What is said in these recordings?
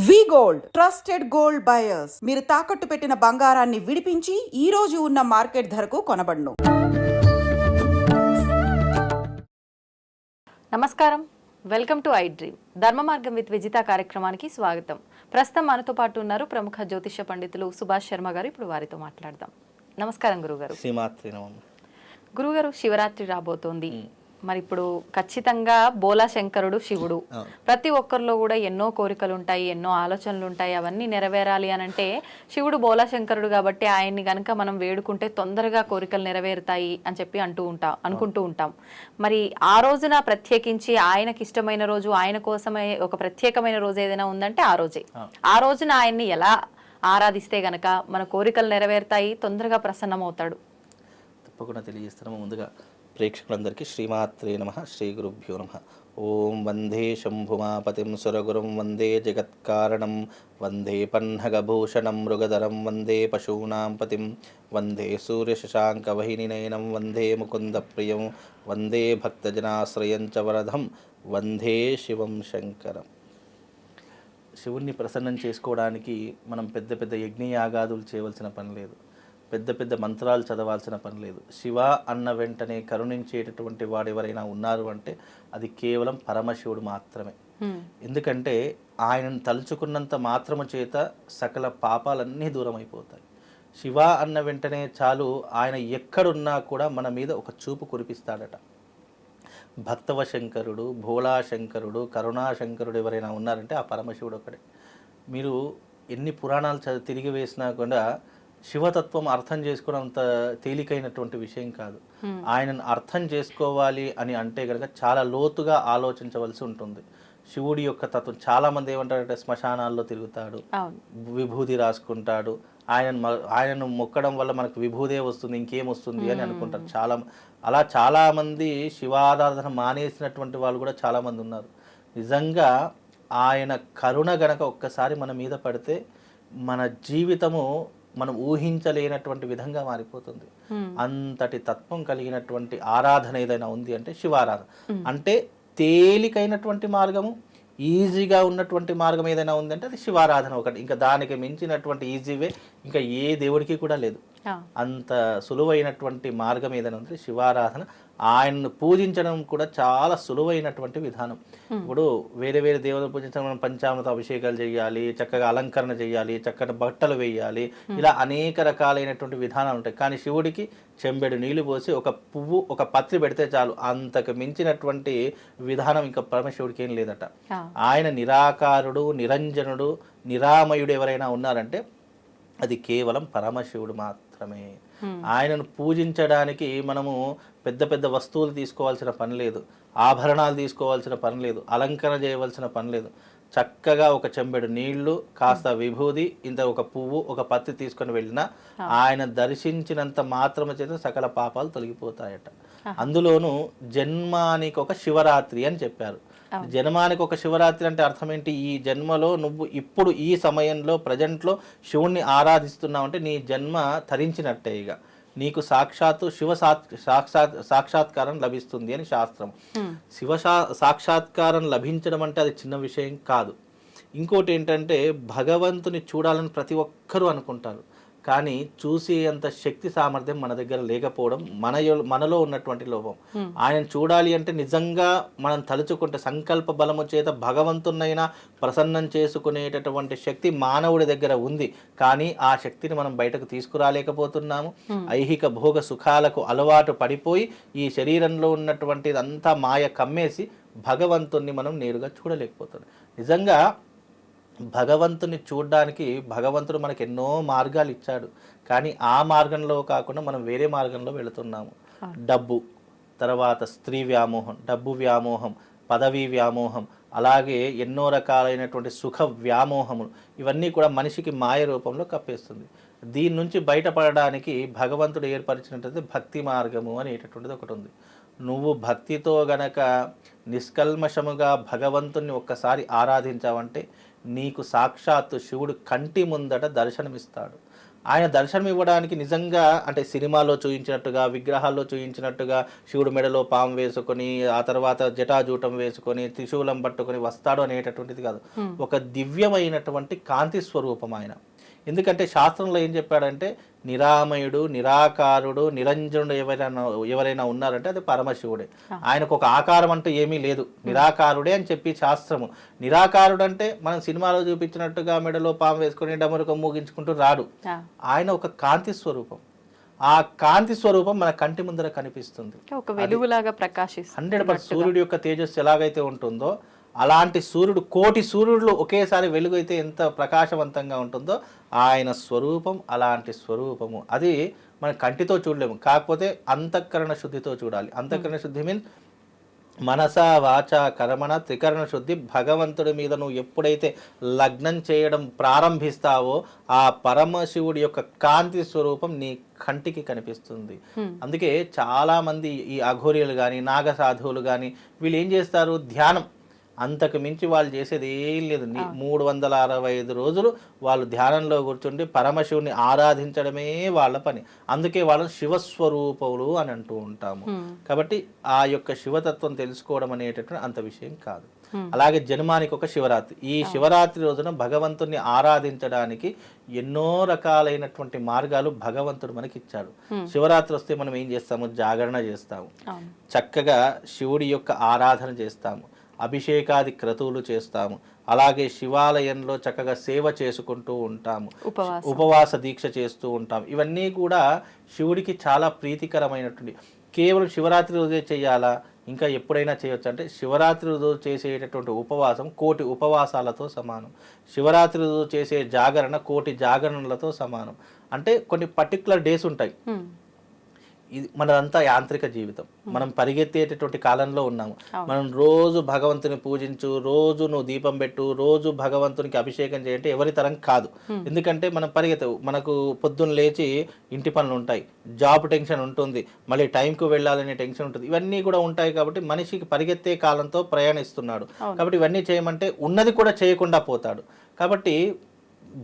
వి gold trusted gold buyers మీరు తాకట్టు పెట్టిన బంగారాన్ని విడిపించి ఈ రోజు ఉన్న మార్కెట్ ధరకు కొనబడును. నమస్కారం, వెల్కమ్ టు ఐ డ్రీమ్ ధర్మ మార్గం విత్ విజిత కార్యక్రమానికి స్వాగతం. ప్రస్తుతం మనతో పాటు ఉన్నారు ప్రముఖ జ్యోతిష పండితులు సుభాష్ శర్మ గారు. ఇప్పుడు వారితో మాట్లాడదాం. నమస్కారం గురుగారు. గురుగారు, శివరాత్రి రాబోతోంది. మరి ఇప్పుడు ఖచ్చితంగా బోలా శంకరుడు శివుడు. ప్రతి ఒక్కరిలో కూడా ఎన్నో కోరికలు ఉంటాయి, ఎన్నో ఆలోచనలు ఉంటాయి. అవన్నీ నెరవేరాలి అని అంటే శివుడు బోలా శంకరుడు కాబట్టి ఆయన్ని గనక మనం వేడుకుంటే తొందరగా కోరికలు నెరవేరుతాయి అని చెప్పి అనుకుంటూ ఉంటాం. మరి ఆ రోజున ప్రత్యేకించి ఆయనకి ఇష్టమైన రోజు, ఆయన కోసమే ఒక ప్రత్యేకమైన రోజు ఏదైనా ఉందంటే ఆ రోజే. ఆ రోజున ఆయన్ని ఎలా ఆరాధిస్తే గనక మన కోరికలు నెరవేరుతాయి, తొందరగా ప్రసన్నమవుతాడు? తప్పకుండా తెలియజేస్తున్నాము. ముందుగా ప్రేక్షకులందరికీ శ్రీమాత్రే నమః, శ్రీ గురుభ్యో నమః. ఓం వందే శంభుమాపతిం సురగురుం వందే జగత్కారణం వందే పన్నగభూషణం మృగధరం వందే పశూనాం పతిం వందే సూర్యశశాంకవహినినయనం వందే ముకుందప్రియం వందే భక్తజనాశ్రయం చ వరదం వందే శివం శంకరం. శివుణ్ణి ప్రసన్నం చేసుకోవడానికి మనం పెద్ద పెద్ద యజ్ఞయాగాదులు చేయవలసిన పని లేదు, పెద్ద పెద్ద మంత్రాలు చదవాల్సిన పని లేదు. శివ అన్న వెంటనే కరుణించేటటువంటి వాడు ఎవరైనా ఉన్నారు అంటే అది కేవలం పరమశివుడు మాత్రమే. ఎందుకంటే ఆయనను తలుచుకున్నంత మాత్రము చేత సకల పాపాలన్నీ దూరం అయిపోతాయి. శివ అన్న వెంటనే చాలు, ఆయన ఎక్కడున్నా కూడా మన మీద ఒక చూపు కురిపిస్తాడట. భక్తవ శంకరుడు, భోళా శంకరుడు, కరుణాశంకరుడు ఎవరైనా ఉన్నారంటే ఆ పరమశివుడు ఒకడే. మీరు ఎన్ని పురాణాలు తిరిగి వేసినా కూడా శివతత్వం అర్థం చేసుకున్నంత తేలికైనటువంటి విషయం కాదు. ఆయనను అర్థం చేసుకోవాలి అని అంటే కనుక చాలా లోతుగా ఆలోచించవలసి ఉంటుంది. శివుడి యొక్క తత్వం చాలామంది ఏమంటారంటే శ్మశానాల్లో తిరుగుతాడు, విభూతి రాసుకుంటాడు, ఆయనను మొక్కడం వల్ల మనకు విభూదే వస్తుంది, ఇంకేం వస్తుంది అని అనుకుంటారు. చాలామంది శివారాధన మానేసినటువంటి వాళ్ళు కూడా చాలామంది ఉన్నారు. నిజంగా ఆయన కరుణ గనక ఒక్కసారి మన మీద పడితే మన జీవితము మనం ఊహించలేనటువంటి విధంగా మారిపోతుంది. అంతటి తత్వం కలిగినటువంటి ఆరాధన ఏదైనా ఉంది అంటే శివారాధన. అంటే తేలికైనటువంటి మార్గము, ఈజీగా ఉన్నటువంటి మార్గం ఏదైనా ఉందంటే అది శివారాధన ఒకటి. ఇంకా దానికి మించినటువంటి ఈజీవే ఇంకా ఏ దేవుడికి కూడా లేదు. అంత సులువైనటువంటి మార్గం ఏదైనా ఉంది శివారాధన. ఆయనను పూజించడం కూడా చాలా సులువైనటువంటి విధానం. ఇప్పుడు వేరే వేరే దేవుని పూజించడం, మనం పంచామృత అభిషేకాలు చేయాలి, చక్కగా అలంకరణ చేయాలి, చక్కటి బట్టలు వేయాలి, ఇలా అనేక రకాలైనటువంటి విధానాలు ఉంటాయి. కానీ శివుడికి చెంబెడు నీళ్లు పోసి ఒక పువ్వు ఒక పత్రి పెడితే చాలు, అంతకు మించినటువంటి విధానం ఇంకా పరమశివుడికి ఏం లేదట. ఆయన నిరాకారుడు, నిరంజనుడు, నిరామయుడు ఎవరైనా ఉన్నారంటే అది కేవలం పరమశివుడు మాత్రమే. ఆయనను పూజించడానికి మనము పెద్ద పెద్ద వస్తువులు తీసుకోవాల్సిన పని లేదు, ఆభరణాలు తీసుకోవాల్సిన పని లేదు, అలంకరణ చేయవలసిన పని లేదు. చక్కగా ఒక చెంబెడు నీళ్లు, కాస్త విభూది, ఇంత ఒక పువ్వు, ఒక పత్తి తీసుకొని వెళ్ళినా ఆయన దర్శించినంత మాత్రమే చేత సకల పాపాలు తొలగిపోతాయట. అందులోనూ జన్మానికి ఒక శివరాత్రి అని చెప్పారు. జన్మానికి ఒక శివరాత్రి అంటే అర్థం ఏంటి? ఈ జన్మలో నువ్వు ఇప్పుడు ఈ సమయంలో ప్రజెంట్లో శివుణ్ణి ఆరాధిస్తున్నావు అంటే నీ జన్మ తరించినట్టే. ఇక నీకు సాక్షాత్తు శివ సాక్షాత్కారం లభిస్తుంది అని శాస్త్రం. సాక్షాత్కారం లభించడం అంటే అది చిన్న విషయం కాదు. ఇంకోటి ఏంటంటే భగవంతుని చూడాలని ప్రతి ఒక్కరూ అనుకుంటారు, కానీ చూసే అంత శక్తి సామర్థ్యం మన దగ్గర లేకపోవడం మనలో ఉన్నటువంటి లోపం. ఆయన చూడాలి అంటే నిజంగా మనం తలుచుకుంటే సంకల్ప బలము చేత భగవంతునైనా ప్రసన్నం చేసుకునేటటువంటి శక్తి మానవుడి దగ్గర ఉంది. కానీ ఆ శక్తిని మనం బయటకు తీసుకురాలేకపోతున్నాము. ఐహిక భోగ సుఖాలకు అలవాటు పడిపోయి ఈ శరీరంలో ఉన్నటువంటిది అంతా మాయ కమ్మేసి భగవంతుణ్ణి మనం నేరుగా చూడలేకపోతున్నాం. నిజంగా భగవంతుని చూడడానికి భగవంతుడు మనకు ఎన్నో మార్గాలు ఇచ్చాడు, కానీ ఆ మార్గంలో కాకుండా మనం వేరే మార్గంలో వెళుతున్నాము. డబ్బు, తర్వాత స్త్రీ వ్యామోహం, డబ్బు వ్యామోహం, పదవీ వ్యామోహం, అలాగే ఎన్నో రకాలైనటువంటి సుఖ వ్యామోహములు, ఇవన్నీ కూడా మనిషికి మాయ రూపంలో కప్పేస్తుంది. దీని నుంచి బయటపడడానికి భగవంతుడు ఏర్పరిచినట్లయితే భక్తి మార్గము అనేటటువంటిది ఒకటి ఉంది. నువ్వు భక్తితో గనక నిష్కల్మషముగా భగవంతుని ఒక్కసారి ఆరాధించావంటే నీకు సాక్షాత్తు శివుడు కంటి ముందట దర్శనమిస్తాడు. ఆయన దర్శనం ఇవ్వడానికి నిజంగా అంటే సినిమాలో చూయించినట్టుగా, విగ్రహాల్లో చూయించినట్టుగా శివుడు మెడలో పాము వేసుకొని, ఆ తర్వాత జటాజూటం వేసుకొని, త్రిశూలం పట్టుకొని వస్తాడు అనేటటువంటిది కాదు. ఒక దివ్యమైనటువంటి కాంతి స్వరూపం ఆయన. ఎందుకంటే శాస్త్రంలో ఏం చెప్పాడంటే నిరామయుడు, నిరాకారుడు, నిరంజనుడు ఎవరైనా ఉన్నారంటే అది పరమశివుడే. ఆయనకు ఒక ఆకారం అంటూ ఏమీ లేదు, నిరాకారుడే అని చెప్పి శాస్త్రము. నిరాకారుడు అంటే మనం సినిమాలో చూపించినట్టుగా మెడలో పాము వేసుకొని డమరుకం మూగించుకుంటూ రాడు. ఆయన ఒక కాంతి స్వరూపం. ఆ కాంతి స్వరూపం మన కంటి ముందర కనిపిస్తుంది, ఒక వెలుగులాగా ప్రకాశిస్తుంది. 100% సూర్యుడి యొక్క తేజస్సు ఎలాగైతే ఉంటుందో అలాంటి సూర్యుడు, కోటి సూర్యుడు ఒకేసారి వెలుగు అయితే ఎంత ప్రకాశవంతంగా ఉంటుందో ఆయన స్వరూపం అలాంటి స్వరూపము. అది మన కంటితో చూడలేము, కాకపోతే అంతఃకరణ శుద్ధితో చూడాలి. అంతఃకరణ శుద్ధి మీన్స్ మనస వాచ కర్మణ త్రికరణ శుద్ధి. భగవంతుడి మీద నువ్వు ఎప్పుడైతే లగ్నం చేయడం ప్రారంభిస్తావో ఆ పరమశివుడి యొక్క కాంతి స్వరూపం నీ కంటికి కనిపిస్తుంది. అందుకే చాలామంది ఈ అఘోర్యులు కానీ నాగ సాధువులు కానీ వీళ్ళు ఏం చేస్తారు, ధ్యానం. అంతకు మించి వాళ్ళు చేసేది ఏం లేదు. 365 రోజులు వాళ్ళు ధ్యానంలో కూర్చుండి పరమశివుని ఆరాధించడమే వాళ్ళ పని. అందుకే వాళ్ళని శివస్వరూపములు అని అంటూ ఉంటాము. కాబట్టి ఆ యొక్క శివతత్వం తెలుసుకోవడం అనేటటువంటి అంత విషయం కాదు. అలాగే జన్మానికి ఒక శివరాత్రి. ఈ శివరాత్రి రోజున భగవంతుని ఆరాధించడానికి ఎన్నో రకాలైనటువంటి మార్గాలు భగవంతుడు మనకి ఇచ్చాడు. శివరాత్రి వస్తే మనం ఏం చేస్తాము, జాగరణ చేస్తాము, చక్కగా శివుడి యొక్క ఆరాధన చేస్తాము, అభిషేకాది క్రతువులు చేస్తాము, అలాగే శివాలయంలో చక్కగా సేవ చేసుకుంటూ ఉంటాము, ఉపవాస దీక్ష చేస్తూ ఉంటాము. ఇవన్నీ కూడా శివుడికి చాలా ప్రీతికరమైనటువంటి. కేవలం శివరాత్రి రోజే చేయాలా, ఇంకా ఎప్పుడైనా చేయొచ్చు అంటే శివరాత్రి రోజు చేసేటటువంటి ఉపవాసం కోటి ఉపవాసాలతో సమానం. శివరాత్రి రోజు చేసే జాగరణ కోటి జాగరణలతో సమానం. అంటే కొన్ని పర్టికులర్ డేస్ ఉంటాయి. ఇది మనదంతా యాంత్రిక జీవితం, మనం పరిగెత్తేటటువంటి కాలంలో ఉన్నాము. మనం రోజు భగవంతుని పూజించు, రోజు నువ్వు దీపం పెట్టు, రోజు భగవంతునికి అభిషేకం చేయంటే ఎవరి తరం కాదు. ఎందుకంటే మనం పరిగెత్తవు, మనకు పొద్దున్న లేచి ఇంటి పనులు ఉంటాయి, జాబ్ టెన్షన్ ఉంటుంది, మళ్ళీ టైంకు వెళ్ళాలనే టెన్షన్ ఉంటుంది, ఇవన్నీ కూడా ఉంటాయి. కాబట్టి మనిషికి పరిగెత్తే కాలంతో ప్రయాణిస్తున్నాడు. కాబట్టి ఇవన్నీ చేయమంటే ఉన్నది కూడా చేయకుండా పోతాడు. కాబట్టి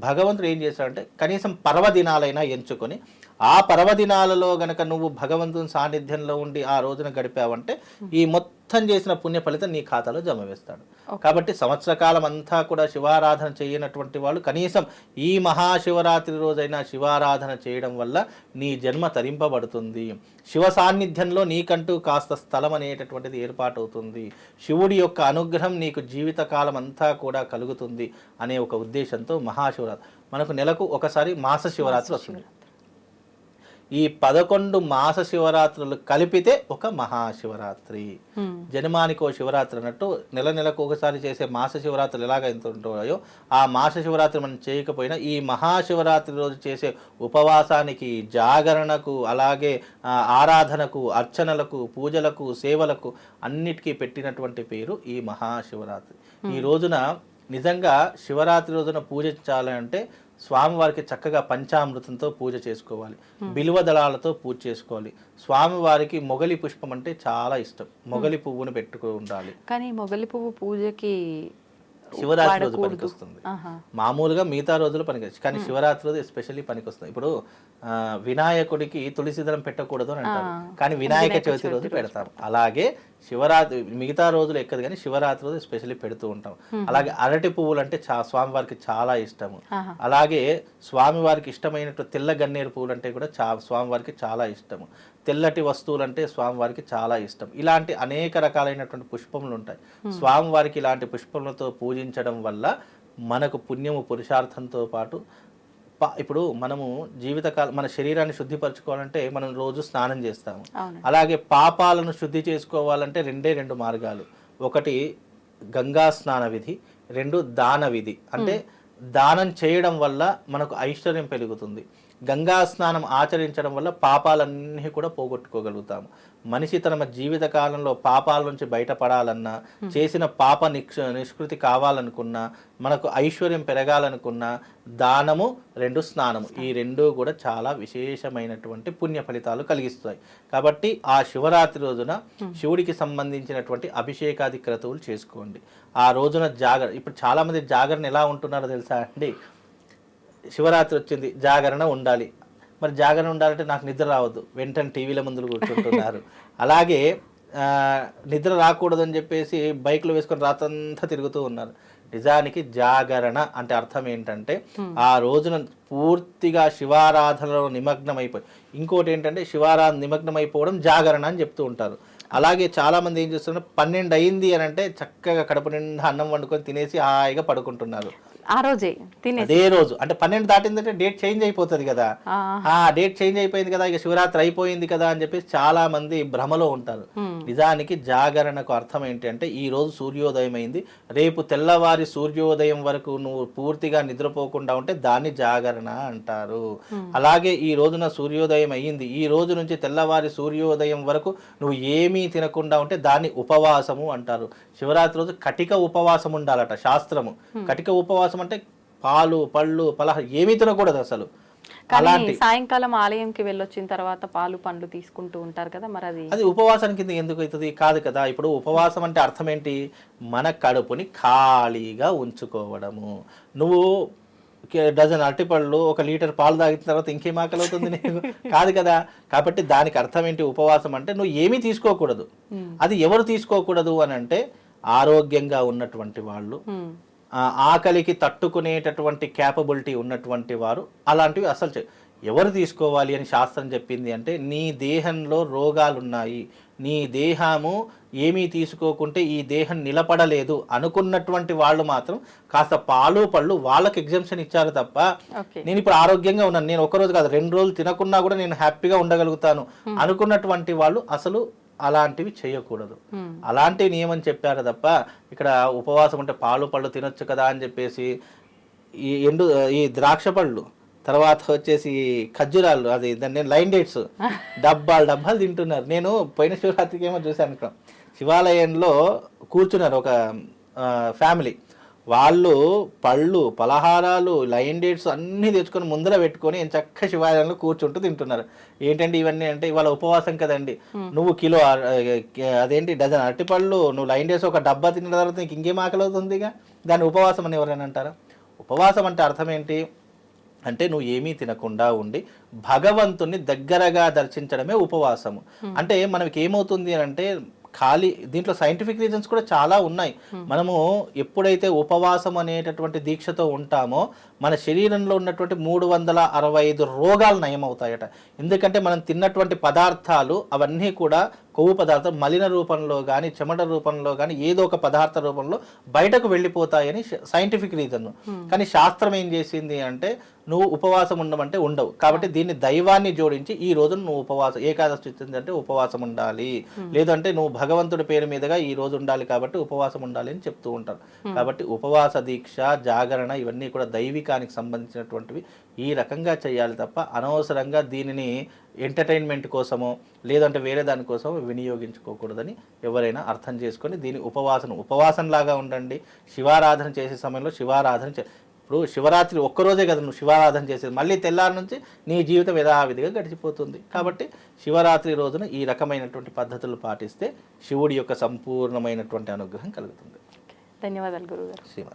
భగవంతుడు ఏం చేశాడంటే కనీసం పర్వదినాలైనా ఎంచుకొని ఆ పర్వదినాలలో గనక నువ్వు భగవంతుని సాన్నిధ్యంలో ఉండి ఆ రోజున గడిపావంటే ఈ మొత్తం చేసిన పుణ్య ఫలితం నీ ఖాతాలో జమ వేస్తాడు. కాబట్టి సంవత్సర కాలం అంతా కూడా శివారాధన చేయనటువంటి వాళ్ళు కనీసం ఈ మహాశివరాత్రి రోజైనా శివారాధన చేయడం వల్ల నీ జన్మ తరింపబడుతుంది. శివ సాన్నిధ్యంలో నీకంటూ కాస్త స్థలం అనేటటువంటిది ఏర్పాటవుతుంది. శివుడి యొక్క అనుగ్రహం నీకు జీవితకాలం అంతా కూడా కలుగుతుంది అనే ఒక ఉద్దేశంతో మహాశివరాత్రి మనకు నెలకు ఒకసారి మాస శివరాత్రి వస్తుంది. ఈ 11 మాస శివరాత్రులు కలిపితే ఒక మహాశివరాత్రి. జన్మానికో శివరాత్రి అన్నట్టు నెల నెలకు ఒకసారి చేసే మాస శివరాత్రులు ఎలాగైతే ఉంటాయో ఆ మాస శివరాత్రి మనం చేయకపోయినా ఈ మహాశివరాత్రి రోజు చేసే ఉపవాసానికి, జాగరణకు, అలాగే ఆరాధనకు, అర్చనలకు, పూజలకు, సేవలకు అన్నిటికీ పెట్టినటువంటి పేరు ఈ మహాశివరాత్రి. ఈ రోజున నిజంగా శివరాత్రి రోజున పూజించాలంటే స్వామివారికి చక్కగా పంచామృతంతో పూజ చేసుకోవాలి, బిల్వ దళాలతో పూజ చేసుకోవాలి. స్వామివారికి మొగలి పుష్పం అంటే చాలా ఇష్టం, మొగలి పువ్వును పెట్టుకో ఉండాలి. కానీ మొగలి పువ్వు పూజకి శివరాత్రి రోజు పనికొస్తుంది, మామూలుగా మిగతా రోజులు పనికొచ్చు, కానీ శివరాత్రి రోజు ఎస్పెషల్లీ పనికొస్తుంది. ఇప్పుడు వినాయకుడికి తులసి దళం పెట్టకూడదు అని అంటారు, కానీ వినాయక చవితి రోజు పెడతాం. అలాగే శివరాత్రి మిగతా రోజులు ఎక్కదు కానీ శివరాత్రి రోజు ఎస్పెషల్లీ పెడుతూ ఉంటాం. అలాగే అరటి పువ్వులు అంటే స్వామివారికి చాలా ఇష్టము. అలాగే స్వామివారికి ఇష్టమైనట్టు తెల్ల గన్నేరు పువ్వులు అంటే కూడా స్వామివారికి చాలా ఇష్టము. తెల్లటి వస్తువులు అంటే స్వామివారికి చాలా ఇష్టం. ఇలాంటి అనేక రకాలైనటువంటి పుష్పములు ఉంటాయి. స్వామివారికి ఇలాంటి పుష్పములతో పూజించడం వల్ల మనకు పుణ్యము, పురుషార్థంతో పాటు ఇప్పుడు మనము జీవితకాలం మన శరీరాన్ని శుద్ధిపరచుకోవాలంటే మనం రోజు స్నానం చేస్తాము. అలాగే పాపాలను శుద్ధి చేసుకోవాలంటే రెండు మార్గాలు. ఒకటి గంగా స్నాన విధి, 2 దాన విధి. అంటే దానం చేయడం వల్ల మనకు ఐశ్వర్యం పెరుగుతుంది. గంగా స్నానం ఆచరించడం వల్ల పాపాలన్నీ కూడా పోగొట్టుకోగలుగుతాము. మనిషి తన జీవిత కాలంలో పాపాల నుంచి బయటపడాలన్నా, చేసిన పాప నిష్కృతి కావాలనుకున్నా, మనకు ఐశ్వర్యం పెరగాలనుకున్నా దానము, 2 స్నానము, ఈ 2 కూడా చాలా విశేషమైనటువంటి పుణ్య ఫలితాలు కలిగిస్తాయి. కాబట్టి ఆ శివరాత్రి రోజున శివుడికి సంబంధించినటువంటి అభిషేకాది క్రతువులు చేసుకోండి. ఆ రోజున జాగరణ, ఇప్పుడు చాలామంది జాగరణ ఎలా ఉంటున్నారో తెలుసా అండి, శివరాత్రి వచ్చింది, జాగరణ ఉండాలి. మరి జాగరణ ఉండాలంటే నాకు నిద్ర రావద్దు, వెంటనే టీవీల ముందు కూర్చుంటున్నారు. అలాగే నిద్ర రాకూడదని చెప్పేసి బైక్లు వేసుకొని రాత్రంతా తిరుగుతూ ఉన్నారు. నిజానికి జాగరణ అంటే అర్థం ఏంటంటే ఆ రోజున పూర్తిగా శివారాధనలో నిమగ్నమైపోయి, ఇంకోటి ఏంటంటే శివారాధన నిమగ్నమైపోవడం జాగరణ అని చెప్తూ ఉంటారు. అలాగే చాలామంది ఏం చేస్తున్నారు, 12 అయింది అని అంటే చక్కగా కడుపు నిండా అన్నం వండుకొని తినేసి హాయిగా పడుకుంటున్నారు. ఆ రోజే అదే రోజు అంటే 12 దాటిందంటే డేట్ చేంజ్ అయిపోతుంది కదా, డేట్ చేంజ్ అయిపోయింది కదా, ఇక శివరాత్రి అయిపోయింది కదా అని చెప్పేసి చాలా మంది భ్రమలో ఉంటారు. నిజానికి జాగరణకు అర్థం ఏంటి అంటే ఈ రోజు సూర్యోదయం అయింది, రేపు తెల్లవారి సూర్యోదయం వరకు నువ్వు పూర్తిగా నిద్రపోకుండా ఉంటే దాన్ని జాగరణ అంటారు. అలాగే ఈ రోజున సూర్యోదయం అయ్యింది, ఈ రోజు నుంచి తెల్లవారి సూర్యోదయం వరకు నువ్వు ఏమీ తినకుండా ఉంటే దాన్ని ఉపవాసము అంటారు. శివరాత్రి రోజు కటిక ఉపవాసం ఉండాలట శాస్త్రము. కటిక ఉపవాసం అంటే పాలు పళ్ళు పలహారం ఏమీ తినకూడదు అసలు. అలాంటి సాయంకాలం ఆలయంకి వెళ్ళొచ్చిన తర్వాత పాలు పండ్లు తీసుకుంటూ ఉంటారు కదా, మరి అది ఉపవాసం కింద ఎందుకు అవుతుంది? కాదు కదా. ఇప్పుడు ఉపవాసం అంటే అర్థం ఏంటి? మన కడుపుని ఖాళీగా ఉంచుకోవడము. నువ్వు డజన్ అరటిపళ్ళు 1 లీటర్ పాలు తాగిన తర్వాత ఇంకేం ఆకలి అవుతుంది నీకు? కాదు కదా. కాబట్టి దానికి అర్థం ఏంటి? ఉపవాసం అంటే నువ్వు ఏమీ తీసుకోకూడదు. అది ఎవరు తీసుకోకూడదు అని అంటే ఆరోగ్యంగా ఉన్నటువంటి వాళ్ళు, ఆకలికి తట్టుకునేటటువంటి క్యాపబిలిటీ ఉన్నటువంటి వారు అలాంటివి అసలు ఎవరు తీసుకోవాలి అని శాస్త్రం చెప్పింది అంటే నీ దేహంలో రోగాలున్నాయి, నీ దేహము ఏమీ తీసుకోకుంటే ఈ దేహం నిలబడలేదు అనుకున్నటువంటి వాళ్ళు మాత్రం కాస్త పాలు పళ్ళు వాళ్ళకి ఎగ్జామ్షన్ ఇచ్చారు తప్ప నేను ఇప్పుడు ఆరోగ్యంగా ఉన్నాను, నేను 1 రోజు కాదు 2 రోజులు తినకున్నా కూడా నేను హ్యాపీగా ఉండగలుగుతాను అనుకున్నటువంటి వాళ్ళు అసలు అలాంటివి చేయకూడదు. అలాంటి నియమం చెప్పారు తప్ప ఇక్కడ ఉపవాసం అంటే పాలు పళ్ళు తినొచ్చు కదా అని చెప్పేసి ఈ ద్రాక్ష పళ్ళు తర్వాత వచ్చేసి ఖర్జూరాలు, అది దాన్ని లైన్ డేట్స్ డబ్బాలు తింటున్నారు. నేను పోయిన శివరాత్రికి ఏమో చూశాను, ఇక్కడ శివాలయంలో కూర్చున్నారు ఒక ఫ్యామిలీ, వాళ్ళు పళ్ళు పలహారాలు లైన్ డేట్స్ అన్నీ తెచ్చుకొని ముందర పెట్టుకొని చక్క శివాలయంలో కూర్చుంటూ తింటున్నారు. ఏంటంటే ఇవన్నీ అంటే ఇవాళ ఉపవాసం కదండి, నువ్వు కిలో అదేంటి డజన్ అరటిపళ్ళు నువ్వు లైన్ డేట్స్ ఒక డబ్బా తిన్న తర్వాత నీకు ఇంకేం ఆకలి అవుతుందిగా, దాన్ని ఉపవాసం అని ఎవరైనా అంటారా? ఉపవాసం అంటే అర్థం ఏంటి అంటే నువ్వు ఏమీ తినకుండా ఉండి భగవంతుని దగ్గరగా దర్శించడమే ఉపవాసము. అంటే మనకి ఏమవుతుంది అంటే ఖాళీ దీంట్లో సైంటిఫిక్ రీజన్స్ కూడా చాలా ఉన్నాయి. మనము ఎప్పుడైతే ఉపవాసం అనేటటువంటి దీక్షతో ఉంటామో మన శరీరంలో ఉన్నటువంటి 365 రోగాలు నయమవుతాయట. ఎందుకంటే మనం తిన్నటువంటి పదార్థాలు అవన్నీ కూడా కొవ్వు పదార్థం మలిన రూపంలో కానీ చెమట రూపంలో కానీ ఏదో ఒక పదార్థ రూపంలో బయటకు వెళ్ళిపోతాయని సైంటిఫిక్ రీజన్. కానీ శాస్త్రం ఏం చేసింది అంటే నువ్వు ఉపవాసం ఉండమంటే ఉండవు, కాబట్టి దీన్ని దైవాన్ని జోడించి ఈ రోజు నువ్వు ఉపవాసం ఏకాదశి అంటే ఉపవాసం ఉండాలి, లేదంటే నువ్వు భగవంతుడి పేరు మీదుగా ఈ రోజు ఉండాలి కాబట్టి ఉపవాసం ఉండాలి అని చెప్తూ ఉంటారు. కాబట్టి ఉపవాస దీక్ష జాగరణ ఇవన్నీ కూడా దైవికానికి సంబంధించినటువంటివి. ఈ రకంగా చేయాలి తప్ప అనవసరంగా దీనిని ఎంటర్టైన్మెంట్ కోసమో లేదంటే వేరే దానికోసమో వినియోగించుకోకూడదని ఎవరైనా అర్థం చేసుకొని దీని ఉపవాసంలాగా ఉండండి. శివారాధన చేసే సమయంలో శివారాధన ఇప్పుడు శివరాత్రి ఒక్కరోజే కదా నువ్వు శివారాధన చేసేది, మళ్ళీ తెల్లారి నుంచి నీ జీవితం యథావిధిగా గడిచిపోతుంది. కాబట్టి శివరాత్రి రోజున ఈ రకమైనటువంటి పద్ధతులు పాటిస్తే శివుడి యొక్క సంపూర్ణమైనటువంటి అనుగ్రహం కలుగుతుంది. ధన్యవాదాలు గురుగారు. శివ